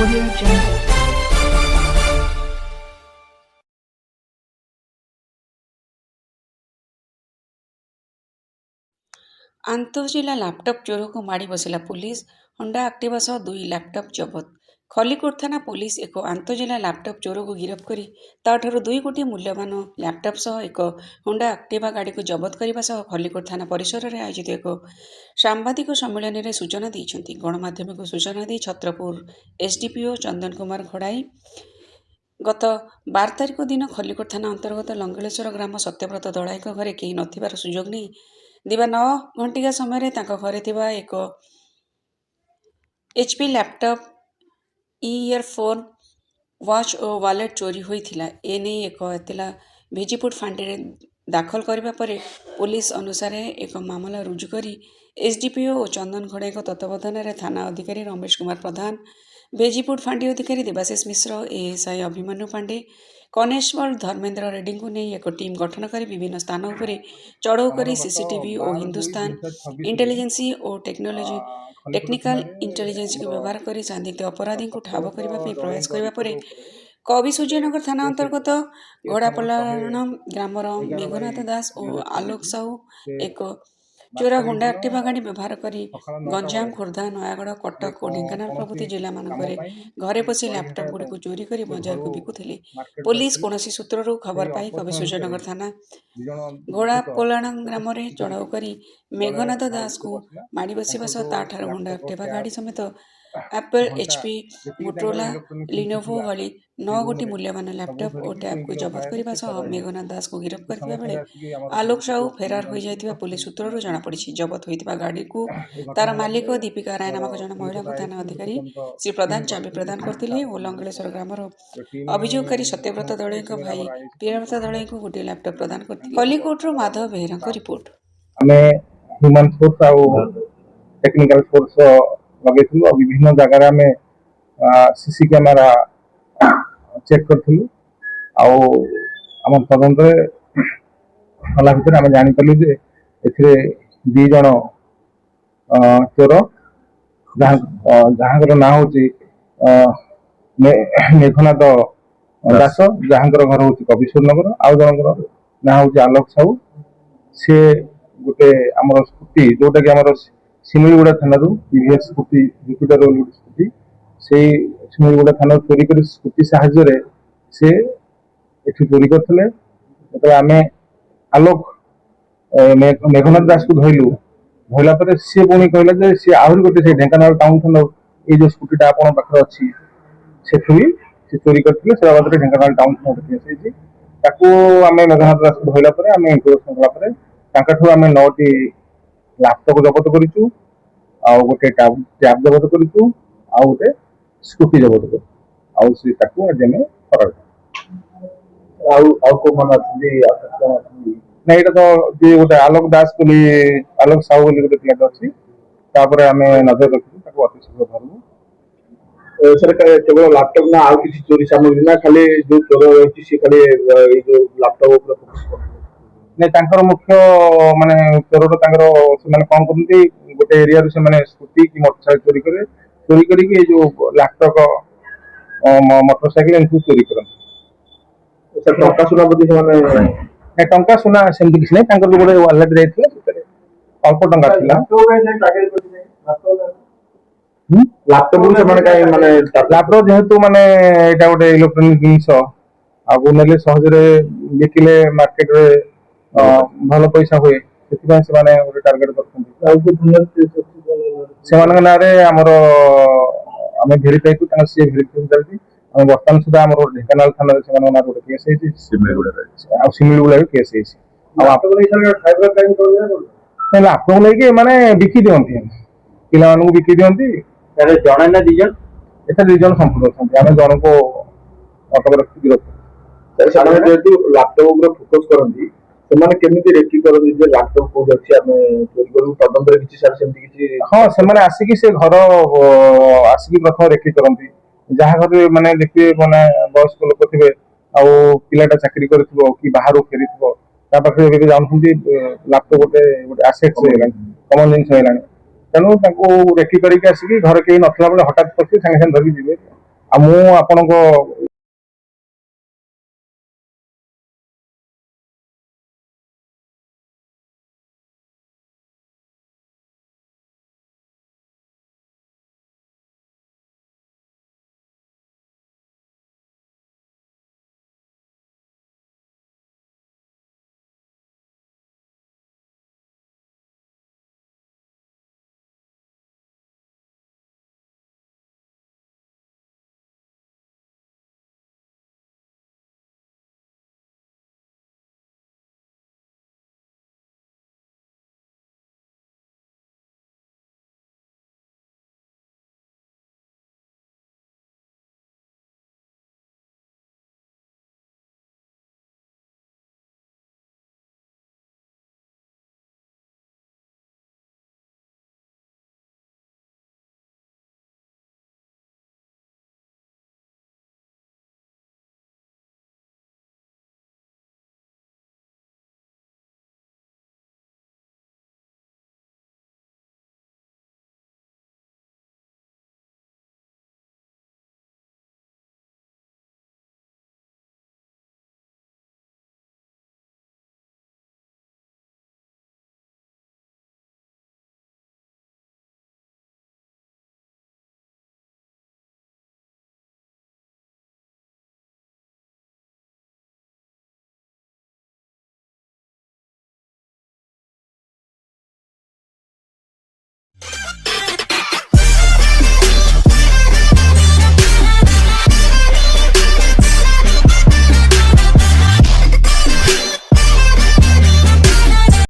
Audio Jungle. ଆନ୍ତଃଜିଲ୍ଲା laptop ଚୋରକୁ ମାଡ଼ି ବସିଲା ପୁଲିସ୍, ହଣ୍ଡା ଆକ୍ଟିଭା ସହ 2 ଲାପଟପ୍ ଜବତ। ଖଲିକୋଟ ଥାନା ପୁଲିସ୍ ଏକ ଆନ୍ତଃଜିଲ୍ଲା ଲାପଟପ୍ ଚୋରକୁ ଗିରଫ କରି ତାଠାରୁ 2 କୋଟି ମୂଲ୍ୟବାନ ଲାପଟପ୍ ସହ ଏକ ହଣ୍ଡା ଆକ୍ଟିଭା ଗାଡ଼ିକୁ ଜବତ କରିବା ସହ ଖଲିକୋଟ ଥାନା ପରିସରରେ ଆୟୋଜିତ ଏକ ସାମ୍ବାଦିକ ସମ୍ମିଳନୀରେ ସୂଚନା ଦେଇଛନ୍ତି। ଗଣମାଧ୍ୟମକୁ ସୂଚନା ଦେଇ ଛତ୍ରପୁର ଏସ୍ଡିପିଓ ଚନ୍ଦନ କୁମାର ଘଡ଼ାଇ ଗତ 12 ତାରିଖ ଦିନ ଖଲିକୋଟ ଥାନା ଅନ୍ତର୍ଗତ ଲଙ୍ଗଳେଶ୍ୱର ଗ୍ରାମ ସତ୍ୟବ୍ରତ ଦଳାଇଙ୍କ ଘରେ କେହି ନଥିବାର ସୁଯୋଗ ନେଇ ଦିବା 9 ଘଣ୍ଟିକା ସମୟରେ ତାଙ୍କ ଘରେ ଥିବା ଏକ HP ଲ୍ୟାପଟପ୍, ଇୟରଫୋନ୍, ୱାଚ୍ ଓ ୱାଲେଟ୍ ଚୋରି ହୋଇଥିଲା। ଏନେଇ ଏକ ଏତଲା ଭିଜିପୁର ଫାଣ୍ଡିରେ ଦାଖଲ କରିବା ପରେ ପୁଲିସ୍ ଅନୁସାରେ ଏକ ମାମଲା ରୁଜୁ କରି ଏସ୍ଡିପିଓ ଓ ଚନ୍ଦନ ଘଡ଼ାଇଙ୍କ ତତ୍ତ୍ୱାବଧାନରେ ଥାନା ଅଧିକାରୀ ରମେଶ କୁମାର ପ୍ରଧାନ, ଭେଜିପୁର ଫାଣ୍ଡି ଅଧିକାରୀ ଦେବାଶିଷ ମିଶ୍ର, ଏଏସ୍ଆଇ ଅଭିମନ୍ୟୁ ପାଣ୍ଡେ, କନେଷ୍ଟବଳ ଧର୍ମେନ୍ଦ୍ର ରେଡ୍ଡୀଙ୍କୁ ନେଇ ଏକ ଟିମ୍ ଗଠନ କରି ବିଭିନ୍ନ ସ୍ଥାନ ଉପରେ ଚଢ଼ଉ କରି ସିସିଟିଭି ଓ ହିନ୍ଦୁସ୍ତାନ ଇଣ୍ଟେଲିଜେନ୍ସ ଓ ଟେକ୍ନିକାଲ ଇଣ୍ଟେଲିଜେନ୍ସକୁ ବ୍ୟବହାର କରି ସନ୍ଦିଗ୍ଧ ଅପରାଧୀଙ୍କୁ ଠାବ କରିବା ପାଇଁ ପ୍ରୟାସ କରିବା ପରେ କବିସୂର୍ଯ୍ୟନଗର ଥାନା ଅନ୍ତର୍ଗତ ଘୋଡ଼ାପଲାଣ ଗ୍ରାମର ମେଘନାଥ ଦାସ ଓ ଆଲୋକ ସାହୁ ଏକ ଚୋରା ହୁଣ୍ଡା ଆକ୍ଟିଭା ଗାଡ଼ି ବ୍ୟବହାର କରି ଗଞ୍ଜାମ, ଖୋର୍ଦ୍ଧା, ନୟାଗଡ଼, କଟକ ଓ ଢେଙ୍କାନାଳ ପ୍ରଭୃତି ଜିଲ୍ଲାମାନଙ୍କରେ ଘରେ ପଶି ଲ୍ୟାପଟପ୍ ଗୁଡ଼ିକୁ ଚୋରି କରି ବଜାରକୁ ବିକୁଥିଲେ। ପୋଲିସ କୌଣସି ସୂତ୍ରରୁ ଖବର ପାଇ କବିସୂର୍ଯ୍ୟନଗର ଥାନା ଘୋଡ଼ାପଲାଣ ଗ୍ରାମରେ ଚଢ଼ଉ କରି ମେଘନାଥ ଦାସକୁ ମାଡ଼ି ବସିବା ସହ ତାଠାରୁ ହୁଣ୍ଡା ଆକ୍ଟିଭା ଗାଡ଼ି ସମେତ ଆପଲ୍, HP, ମୋଟୋରୋଲା, ଲିନୋଭୋ ଭଳି 9 ଗୋଟି ମୂଲ୍ୟବାନ ଲ୍ୟାପଟପ୍ ଓ ଟ୍ୟାବ୍କୁ ଜବତ କରିବା ସହ ମେଘନାଥ ଦାସକୁ ଗିରଫ କରିଥିବା ବେଳେ ଆଲୋକ ସାହୁ ଫେରାର ହୋଇଯାଇଥିବା ପୁଲିସ ସୂତ୍ରରୁ ଜଣାପଡ଼ିଛି। ଜବତ ହୋଇଥିବା ଗାଡ଼ିକୁ ତାର ମାଲିକ ଦୀପିକା ରାୟ ନାମକ ଜଣେ ମହିଳାଙ୍କୁ ଥାନା ଅଧିକାରୀ ଶ୍ରୀ ପ୍ରଧାନ ଚାବି ପ୍ରଦାନ କରିଥିଲେ ଓ ଲଙ୍ଗଳେଶ୍ୱର ଗ୍ରାମର ଅଭିଯୋଗକାରୀ ସତ୍ୟବ୍ରତ ଦଳେଇଙ୍କ ଭାଇ ପ୍ରିୟବ୍ରତ ଦଳେଇଙ୍କୁ ଗୋଟିଏ ଲ୍ୟାପଟପ୍ ପ୍ରଦାନ କରିଥିଲେ। ଖଲିକୋଟରୁ ମାଧବ ବେହେରାଙ୍କ ରିପୋର୍ଟ। ଆମେ ହ୍ୟୁମାନ ଫୋର୍ସ ଆଉ ଟେକ୍ନିକାଲ ଫୋର୍ସ ଲଗେଇଥିଲୁ ଆଉ ବିଭିନ୍ନ ଜାଗାରେ ଆମେ ସିସି କ୍ୟାମେରା ଚେକ୍ କରିଥିଲୁ ଆଉ ଆମ ତଦନ୍ତରେ ଗଲା ଭିତରେ ଆମେ ଜାଣିପାରିଲୁ ଯେ ଏଥିରେ 2 ଜଣ ଚୋର ଯାହାଙ୍କର ନାଁ ହଉଛି ମେଘନାଥ ଦାସ, ଯାହାଙ୍କର ଘର ହଉଛି କବିଶ୍ୱରନଗର, ଆଉ ଜଣଙ୍କର ନାଁ ହଉଛି ଆଲୋକ ସାହୁ। ସେ ଗୋଟେ ଆମର ସ୍କୁଟି ଯୋଉଟାକି ଆମର ଶିମିଳିଗୁଡ଼ା ଥାନାରୁ ଟିଭିଏସ୍ ସ୍କୁଟି ଜୁପିଟର ସ୍କୁଟି, ସେଇ ଶିମିଳିଗୁଡ଼ା ଥାନାରୁ ଚୋରି କରି ସ୍କୁଟି ସାହାଯ୍ୟରେ ସେ ଏଠି ଚୋରି କରିଥିଲେ। ଯେତେବେଳେ ଆମେ ଆଲୋକ ମେଘନାଥ ଦାସକୁ ଧଇଲା ପରେ ସିଏ ପୁଣି କହିଲା ଯେ ସିଏ ଆହୁରି ଗୋଟେ ସେ ଢେଙ୍କାନାଳ ଟାଉନ ଥାନା ଏଇ ଯୋଉ ସ୍କୁଟିଟା ଆପଣଙ୍କ ପାଖରେ ଅଛି ସେଠୁ ବି ସେ ଚୋରି କରିଥିଲେ। ସେ ବାବଦରେ ଢେଙ୍କାନାଳ ଟାଉନ ଥାନା କେସ୍ ହେଇଛି। ତାକୁ ଆମେ ମେଘନାଥ ଦାସକୁ ଧଇଲା ପରେ ଆମେ ଇଣ୍ଟରୋଗେସନ କଲା ପରେ ତାଙ୍କଠୁ ଆମେ 9ଟି ଲାପଟପ୍ ଜବତ କରିଛୁ, ଆଉ ଗୋଟେ ଟ୍ୟାବ୍ ଜବତ କରିଛୁ, ଆଉ ଗୋଟେ ସ୍କୁଟି ଜବତ କରିଛୁ, ଆଉ ସେ ତାକୁ ଆଜି ଆମେ ଫରାର ଆଉ କୋଉମାନେ ଅଛନ୍ତି? ନା ଏଇଟା ତ ଗୋଟେ ଆଲୋକ ଦାସ ବୋଲି ଆଲୋକ ସାହୁ ବୋଲି ଗୋଟେ ପିଲାଟା ଅଛି, ତାପରେ ଆମେ ନଜର ରଖିଛୁ, ତାକୁ ଅତି ଶୀଘ୍ର ଧରିବୁ। ସେଟା କେବଳ ଲାପଟପ୍ ନା ଆଉ କିଛି ଚୋରି ସାମଗ୍ରୀ ନା ଖାଲି ଯୋଉ ଚୋର ରହିଛି ସେ ଖାଲି ଏଇ ଯୋଉ ଲାପଟପ୍ ଉପରେ ଫୋକସ କରୁଛନ୍ତି? ନାଇଁ, ତାଙ୍କର ମୁଖ୍ୟ ମାନେ ଚୋରର ତାଙ୍କର ସେମାନେ କଣ କରନ୍ତି, ଗୋଟେ ଏରିଆରୁ ସେମାନେ ସ୍କୁଟି କି ମୋଟରସାଇକେଲ ଚୋରି କରିକି ଏଇ ଯୋଉ ଲାପଟପ୍ ମୋଟରସାଇକେଲ ଏମିତି ଚୋରି କରନ୍ତି। ଟଙ୍କା ସୁନା ପ୍ରତି ସେମାନେ ଟଙ୍କା ସୁନା ସେମିତି କିଛି ନାହିଁ, ତାଙ୍କର ଗୋଟେ ୱାଲେଟ ଯାଇଥିଲା ସେଥିରେ ଅଳ୍ପ ଟଙ୍କା ଥିଲା। ଲାପଟପ୍ ସେମାନେ କାହିଁ ମାନେ ଲାପଟପ୍ ଯେହେତୁ ମାନେ ଏଇଟା ଗୋଟେ ଇଲେକ୍ଟ୍ରୋନିକ ଜିନିଷ, ଆଉ ନେଲେ ସହଜରେ ବିକିଲେ ମାର୍କେଟରେ ଭଲ ପଇସା ହୁଏ, ସେଥିପାଇଁ ସେମାନେ ଗୋଟେ ଟାର୍ଗେଟ କରୁଛନ୍ତି। ସେମାନଙ୍କ ନାଁରେ ଆମର ଆମେ ଭେରିଫାଇ କରୁ, ତାଙ୍କ ସିଏ ଭେରିଫିକେସନ ଚାଲିଛି। ଆମେ ବର୍ତ୍ତମାନ ସୁଦ୍ଧା ଆମର ଢେଙ୍କାନାଳ ଥାନାରେ ସେମାନଙ୍କ ନାଁରେ ଗୋଟେ କେସ୍ ହେଇଛି, ଆଉ ଶିମିଳିଗୁଡ଼ାରେ କେସ୍ ହେଇଛି। ଆଉ ଆପଣଙ୍କୁ ନେଇକି ଏମାନେ ବିକି ଦିଅନ୍ତି, ପିଲାମାନଙ୍କୁ ବିକି ଦିଅନ୍ତି। ଜଣେ ନା 2 ଜଣ? ଏଠାରେ 2 ଜଣ ସମ୍ପୂର୍ଣ୍ଣ ଅଛନ୍ତି, ଆମେ ଜଣଙ୍କୁ ଅଟକ ରଖିକି ରଖୁ। ସେମାନେ ଯେହେତୁ ଲାପଟପ୍ ଉପରେ ଫୋକସ କରନ୍ତି, ସେମାନେ କେମିତି ରେକି କରନ୍ତି ଯେ ଲାପଟପ୍ କୋଉଠି ଅଛି ଆମେ ଚୋରି କରିବୁ? ତଦନ୍ତରେ କିଛି ସାର୍ ସେମିତି କିଛି? ହଁ, ସେମାନେ ଆସିକି ସେ ଘର ଆସିକି ପ୍ରଥମେ ରେକି କରନ୍ତି। ଯାହା ଘରେ ମାନେ ଦେଖିବେ ମାନେ ବୟସ୍କ ଲୋକ ଥିବେ, ଆଉ ପିଲାଟା ଚାକିରି କରିଥିବ କି ବାହାରୁ ଫେରିଥିବ, ତା ପାଖରେ ଏବେ ଜାଣୁଛନ୍ତି ଲାପଟପ୍ ଗୋଟେ ଆସେଟ୍ସ ହେଇଗଲାଣି, କମନ ଜିନିଷ ହେଇଗଲାଣି। ତେଣୁ ତାଙ୍କୁ ରେକି କରିକି ଆସିକି ଘରେ କେହି ନଥିଲା ବେଳେ ହଠାତ୍ ପଶି ସାଙ୍ଗେ ସାଙ୍ଗେ ଧରିକି ଯିବେ। ଆଉ ମୁଁ ଆପଣଙ୍କ